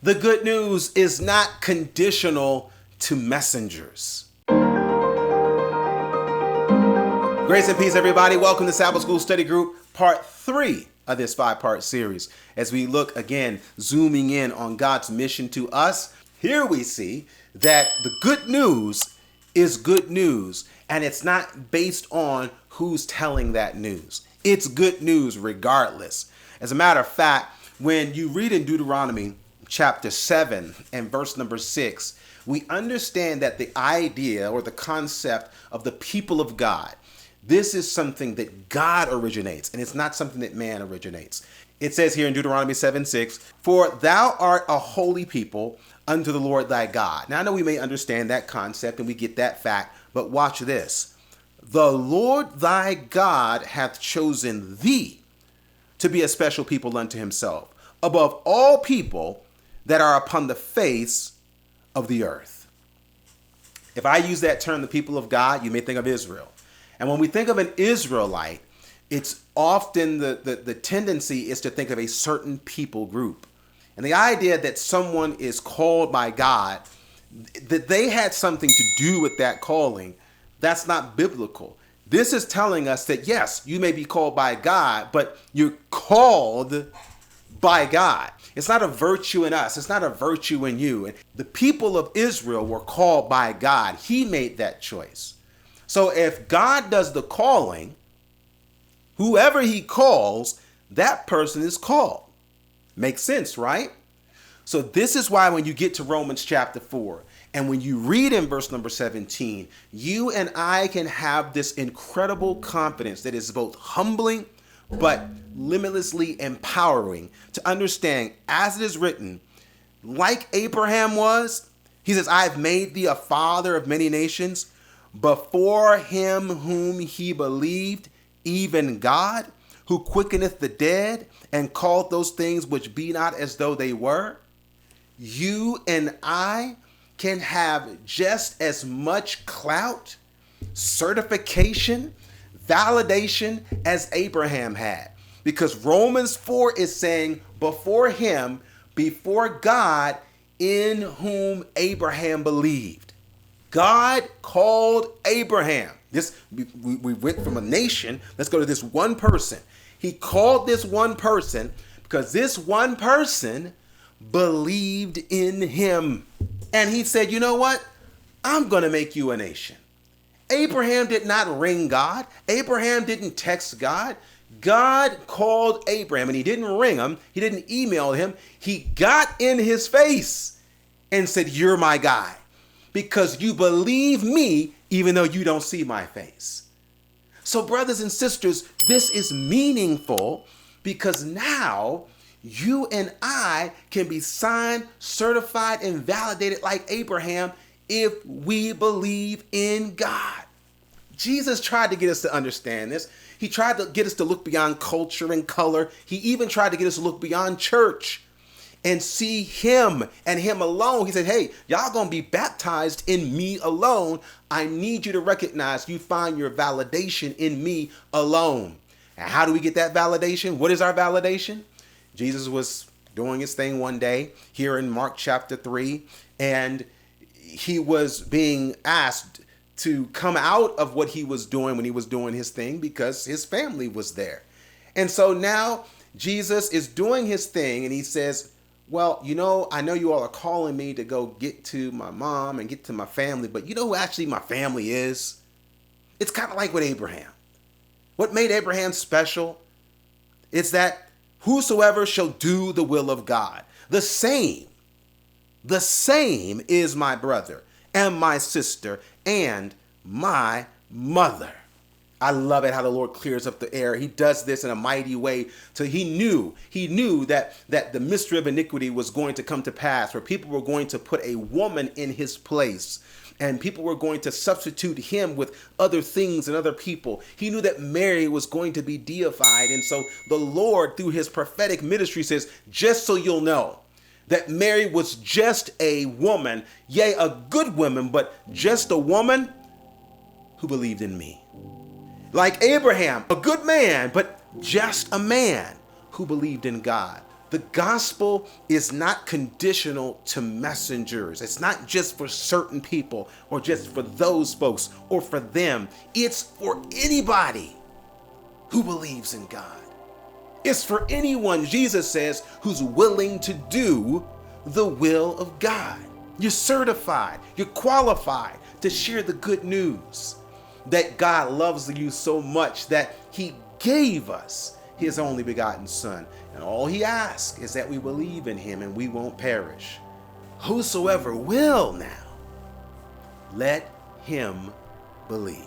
The good news is not conditional to messengers. Grace and peace, everybody. Welcome to Sabbath School Study Group, part 3 of this 5-part series. As we look again, zooming in on God's mission to us, here we see that the good news is good news, and it's not based on who's telling that news. It's good news regardless. As a matter of fact, when you read in Deuteronomy chapter 7 and verse number 6, we understand that the idea or the concept of the people of God, this is something that God originates, and it's not something that man originates. It says here in Deuteronomy 7:6, "For thou art a holy people unto the Lord thy God." Now I know we may understand that concept and we get that fact, but watch this. "The Lord thy God hath chosen thee to be a special people unto himself, above all people that are upon the face of the earth." If I use that term, the people of God, you may think of Israel. And when we think of an Israelite, it's often the tendency is to think of a certain people group. And the idea that someone is called by God, that they had something to do with that calling, that's not biblical. This is telling us that yes, you may be called by God, but you're called by God. It's not a virtue in us. It's not a virtue in you. And the people of Israel were called by God. He made that choice. So if God does the calling, whoever he calls, that person is called. Makes sense, right? So this is why when you get to Romans chapter 4, and when you read in verse number 17, you and I can have this incredible confidence that is both humbling but limitlessly empowering to understand, as it is written, like Abraham was, he says, "I have made thee a father of many nations, before him whom he believed, even God, who quickeneth the dead, and calleth those things which be not as though they were." You and I can have just as much clout, certification, validation as Abraham had. Because Romans 4 is saying, before him, before God, in whom Abraham believed. God called Abraham. We went from a nation, let's go to this one person. He called this one person because this one person believed in him. And he said, you know what? I'm going to make you a nation. Abraham did not ring God. Abraham didn't text God. God called Abraham, and he didn't ring him. He didn't email him. He got in his face and said, "You're my guy because you believe me even though you don't see my face." So brothers and sisters, this is meaningful because now you and I can be signed, certified, and validated like Abraham if we believe in God. Jesus tried to get us to understand this. He tried to get us to look beyond culture and color. He even tried to get us to look beyond church and see him and him alone. He said, hey, y'all gonna be baptized in me alone. I need you to recognize you find your validation in me alone. And how do we get that validation? What is our validation? Jesus was doing his thing one day here in Mark chapter 3, and he was being asked to come out of what he was doing when he was doing his thing because his family was there. And so now Jesus is doing his thing and he says, well, you know, I know you all are calling me to go get to my mom and get to my family, but you know who actually my family is? It's kind of like with Abraham. What made Abraham special? It's that whosoever shall do the will of God, the same is my brother and my sister and my mother. I love it how the Lord clears up the air. He does this in a mighty way. So he knew that the mystery of iniquity was going to come to pass, where people were going to put a woman in his place. And people were going to substitute him with other things and other people. He knew that Mary was going to be deified. And so the Lord, through his prophetic ministry, says, just so you'll know that Mary was just a woman, yea, a good woman, but just a woman who believed in me. Like Abraham, a good man, but just a man who believed in God. The gospel is not conditional to messengers. It's not just for certain people or just for those folks or for them. It's for anybody who believes in God. It's for anyone, Jesus says, who's willing to do the will of God. You're certified, you're qualified to share the good news that God loves you so much that he gave us his only begotten Son. And all he asks is that we believe in him and we won't perish. Whosoever will now, let him believe.